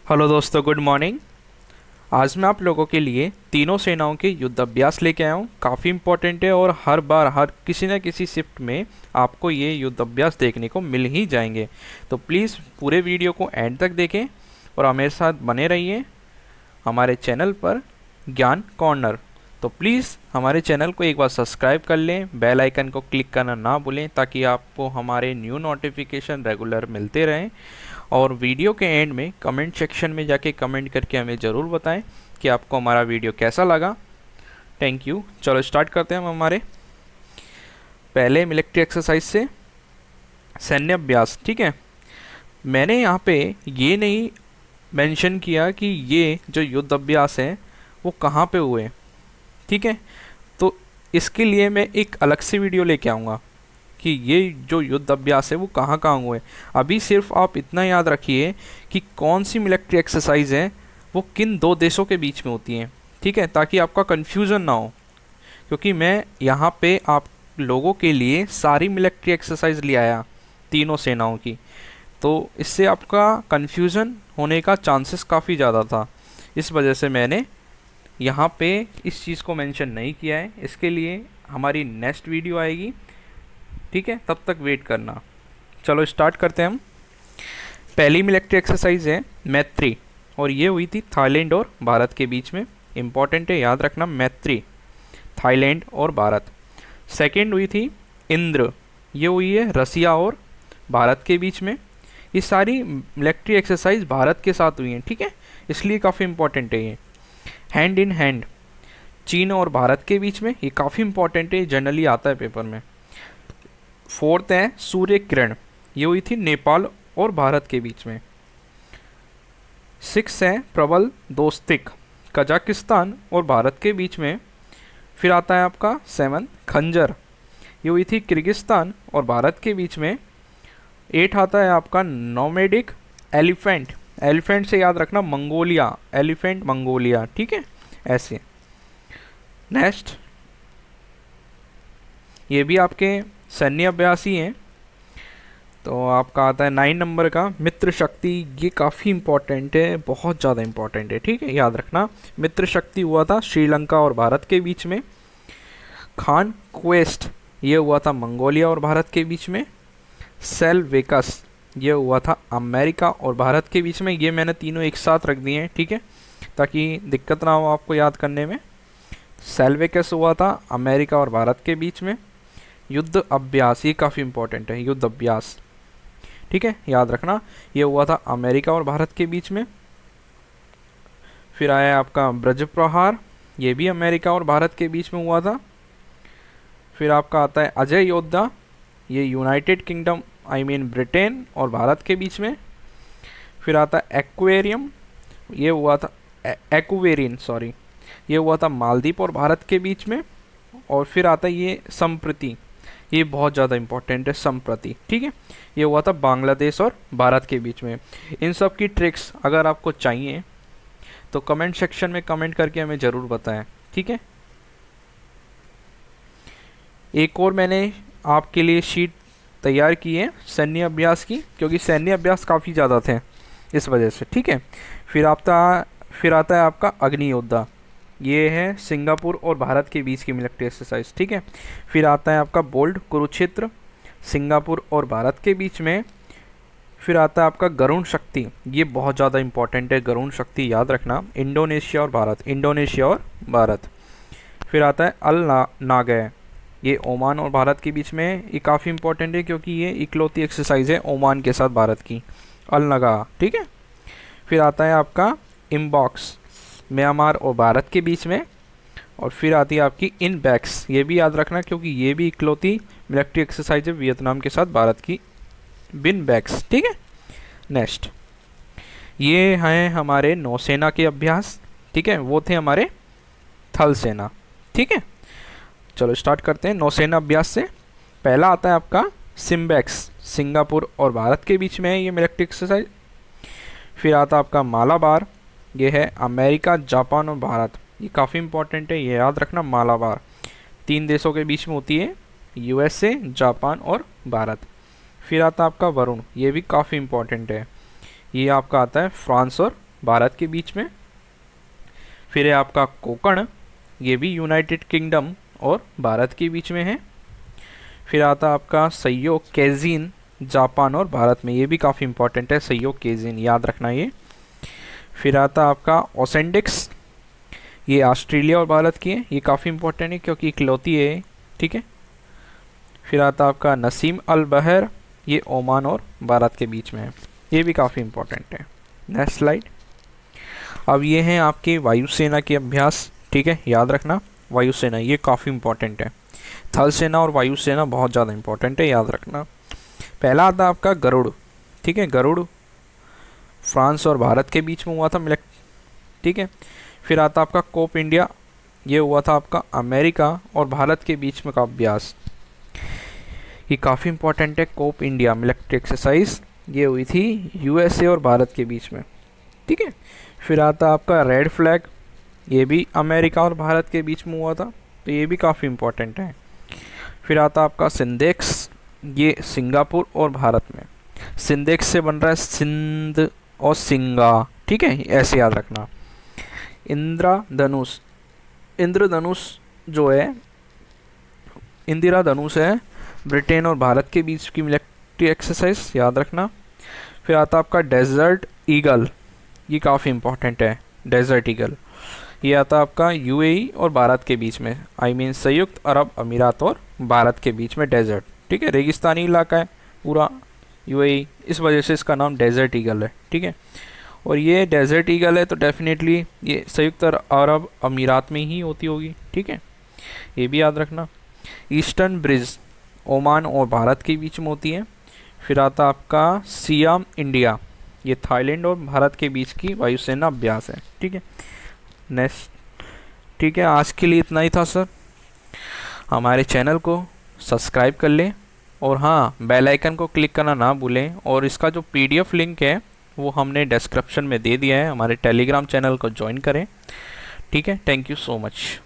Hello दोस्तों, good morning. आज मैं आप लोगों के लिए तीनों सेनाओं के युद्ध अभ्यास लेके आया हूँ। काफ़ी इम्पोर्टेंट है और हर बार हर किसी न किसी शिफ्ट में आपको ये युद्ध अभ्यास देखने को मिल ही जाएंगे। तो प्लीज़ पूरे वीडियो को एंड तक देखें और हमारे साथ बने रहिए हमारे चैनल पर ज्ञान कॉर्नर। तो प्लीज़ हमारे चैनल को एक बार सब्सक्राइब कर लें, बेल आइकन को क्लिक करना ना भूलें ताकि आपको हमारे न्यू नोटिफिकेशन रेगुलर मिलते रहें। और वीडियो के एंड में कमेंट सेक्शन में जाके कमेंट करके हमें ज़रूर बताएं कि आपको हमारा वीडियो कैसा लगा। Thank you. चलो स्टार्ट करते हैं हम हमारे पहले मिलिट्री एक्सरसाइज से, सैन्य अभ्यास। ठीक है, मैंने यहाँ पे ये नहीं मेंशन किया कि ये जो युद्ध अभ्यास है वो कहाँ पे हुए। ठीक है, तो इसके लिए मैं एक अलग से वीडियो लेके आऊँगा कि ये जो युद्ध अभ्यास है वो कहाँ कहाँ हुए। अभी सिर्फ आप इतना याद रखिए कि कौन सी मिलिट्री एक्सरसाइज है वो किन दो देशों के बीच में होती हैं। ठीक है, ताकि आपका कन्फ्यूज़न ना हो, क्योंकि मैं यहाँ पे आप लोगों के लिए सारी मिलिट्री एक्सरसाइज ले आया तीनों सेनाओं की, तो इससे आपका कन्फ्यूज़न होने का चांसेस काफ़ी ज़्यादा था। इस वजह से मैंने यहाँ पे इस चीज़ को मेंशन नहीं किया है। इसके लिए हमारी नेक्स्ट वीडियो आएगी। ठीक है, तब तक वेट करना। चलो स्टार्ट करते हैं हम। पहली मिलिट्री एक्सरसाइज है मैत्री, और ये हुई थी थाईलैंड और भारत के बीच में। इम्पॉर्टेंट है, याद रखना, मैत्री, थाईलैंड और भारत। सेकेंड हुई थी इंद्र, ये हुई है रसिया और भारत के बीच में। ये सारी मिलिट्री एक्सरसाइज भारत के साथ हुई हैं। ठीक है, इसलिए काफ़ी इम्पॉर्टेंट है ये। हैंड इन हैंड, चीन और भारत के बीच में, ये काफ़ी इम्पॉर्टेंट है, जनरली आता है पेपर में। फोर्थ है सूर्य किरण, ये हुई थी नेपाल और भारत के बीच में। सिक्स है प्रबल दोस्तिक, कजाकिस्तान और भारत के बीच में। फिर आता है आपका सेवन खंजर, ये हुई थी किर्गिस्तान और भारत के बीच में। एट आता है आपका नोमेडिक एलिफेंट, एलिफेंट से याद रखना मंगोलिया, एलिफेंट मंगोलिया। ठीक है, ऐसे। नेक्स्ट, ये भी आपके सैन्य अभ्यास ही हैं। तो आपका आता है 9 नंबर का मित्र शक्ति। ये काफ़ी इम्पोर्टेंट है, बहुत ज़्यादा इम्पोर्टेंट है। ठीक है, याद रखना, मित्र शक्ति हुआ था श्रीलंका और भारत के बीच में। खान क्वेस्ट, ये हुआ था मंगोलिया और भारत के बीच में। सेल वेकस, ये हुआ था अमेरिका और भारत के बीच में। ये मैंने तीनों एक साथ रख दिए हैं, ठीक है, ताकि दिक्कत ना हो आपको याद करने में। सेल वेकस हुआ था अमेरिका और भारत के बीच में। युद्ध अभ्यास, ये काफ़ी इंपॉर्टेंट है, युद्ध अभ्यास। ठीक है, याद रखना, ये हुआ था अमेरिका और भारत के बीच में। फिर आया आपका ब्रज प्रहार, ये भी अमेरिका और भारत के बीच में हुआ था। फिर आपका आता है अजय योद्धा, ये United kingdom I mean Britain और भारत के बीच में। फिर आता है एक्वेरियम, ये हुआ था एक्वेरियन सॉरी, ये हुआ था मालदीव और भारत के बीच में। और फिर आता है ये संप्रति, ये बहुत ज़्यादा इम्पोर्टेंट है, संप्रति। ठीक है, ये हुआ था बांग्लादेश और भारत के बीच में। इन सब की ट्रिक्स अगर आपको चाहिए तो कमेंट सेक्शन में कमेंट करके हमें ज़रूर बताएं। ठीक है, एक और मैंने आपके लिए शीट तैयार की है सैन्य अभ्यास की, क्योंकि सैन्य अभ्यास काफ़ी ज़्यादा थे इस वजह से। ठीक है, फिर आता है आपका अग्नि योद्धा, ये है सिंगापुर और भारत के बीच की मिलिट्री एक्सरसाइज। ठीक है, फिर आता है आपका बोल्ड कुरुक्षेत्र, सिंगापुर और भारत के बीच में। फिर आता है आपका गरुण शक्ति, ये बहुत ज़्यादा इंपॉर्टेंट है, गरुण शक्ति याद रखना, इंडोनेशिया और भारत, इंडोनेशिया और भारत। फिर आता है अल नागय, ये ओमान और भारत के बीच में। ये काफ़ी इंपॉर्टेंट है क्योंकि ये इकलौती एक्सरसाइज है ओमान के साथ भारत की, अल नगा। ठीक है, फिर आता है आपका इम्बॉक्स, म्यांमार और भारत के बीच में। और फिर आती है आपकी इन बैक्स, ये भी याद रखना क्योंकि ये भी इकलौती मिलिट्री एक्सरसाइज है वियतनाम के साथ भारत की, बिन बैक्स। ठीक है, नेक्स्ट, ये हैं हमारे नौसेना के अभ्यास। ठीक है, वो थे हमारे थल सेना। ठीक है, चलो स्टार्ट करते हैं नौसेना अभ्यास से। पहला आता है आपका सिम्बैक्स, सिंगापुर और भारत के बीच में है ये मिलिट्री एक्सरसाइज। फिर आता है आपका मालाबार, ये है अमेरिका, जापान और भारत। ये काफ़ी इंपॉर्टेंट है, ये याद रखना, मालाबार 3 देशों के बीच में होती है, यूएसए, जापान और भारत। फिर आता है आपका वरुण, ये भी काफ़ी इंपॉर्टेंट है, ये आपका आता है फ्रांस और भारत के बीच में। फिर है आपका कोकण, ये भी यूनाइटेड किंगडम और भारत के बीच में है। फिर आता है आपका सहयोग केजिन, जापान और भारत में, ये भी काफ़ी इंपॉर्टेंट है, सहयोग केजिन याद रखना ये। फिर आता है आपका ओसेंडिक्स, ये ऑस्ट्रेलिया और भारत की है, ये काफ़ी इंपॉर्टेंट है क्योंकि इकलौती है, ठीक है। फिर आता है आपका नसीम अल बहर, ये ओमान और भारत के बीच में है, ये भी काफ़ी इंपॉर्टेंट है। Next slide. अब ये हैं आपके वायुसेना के अभ्यास, ठीक है, याद रखना। वायुसेना ये काफ़ी इंपॉर्टेंट है, थल सेना और वायुसेना बहुत ज़्यादा इंपॉर्टेंट है, याद रखना। पहला आता है आपका गरुड़, ठीक है, गरुड़ फ्रांस और भारत के बीच में हुआ था मिलक, ठीक है। फिर आता आपका कोप इंडिया, ये हुआ था आपका अमेरिका और भारत के बीच में का अभ्यास, ये काफ़ी इंपॉर्टेंट है। कोप इंडिया मिलिट्री एक्सरसाइज ये हुई थी यूएसए और भारत के बीच में, ठीक है। फिर आता आपका रेड फ्लैग, ये भी अमेरिका और भारत के बीच में हुआ था, तो ये भी काफ़ी इंपॉर्टेंट है। फिर आता आपका सिंधेक्स, ये सिंगापुर और भारत में, सिंधेक्स से बन रहा है सिंध और सिंगा, ठीक है, ऐसे याद रखना। इंद्रधनुष, इंद्रधनुष जो है, इंदिरा धनुष है, ब्रिटेन और भारत के बीच की मिलिट्री एक्सरसाइज, याद रखना। फिर आता आपका डेजर्ट ईगल, ये काफ़ी इंपॉर्टेंट है, डेजर्ट ईगल, ये आता आपका यूएई और भारत के बीच में, आई मीन संयुक्त अरब अमीरात और भारत के बीच में डेजर्ट, ठीक है, रेगिस्तानी इलाका है पूरा यूएई, इस वजह से इसका नाम डेजर्ट ईगल है, ठीक है। और ये डेजर्ट ईगल है तो डेफिनेटली ये संयुक्त अरब अमीरात में ही होती होगी, ठीक है, ये भी याद रखना। ईस्टर्न ब्रिज ओमान और भारत के बीच में होती है। फिर आता आपका सियाम इंडिया, ये थाईलैंड और भारत के बीच की वायुसेना अभ्यास है, ठीक है। नेक्स्ट, ठीक है, आज के लिए इतना ही था सर। हमारे चैनल को सब्सक्राइब कर लें और हाँ, बेल आइकन को क्लिक करना ना भूलें, और इसका जो पीडीएफ लिंक है वो हमने डिस्क्रिप्शन में दे दिया है, हमारे टेलीग्राम चैनल को ज्वाइन करें, ठीक है। Thank you so much.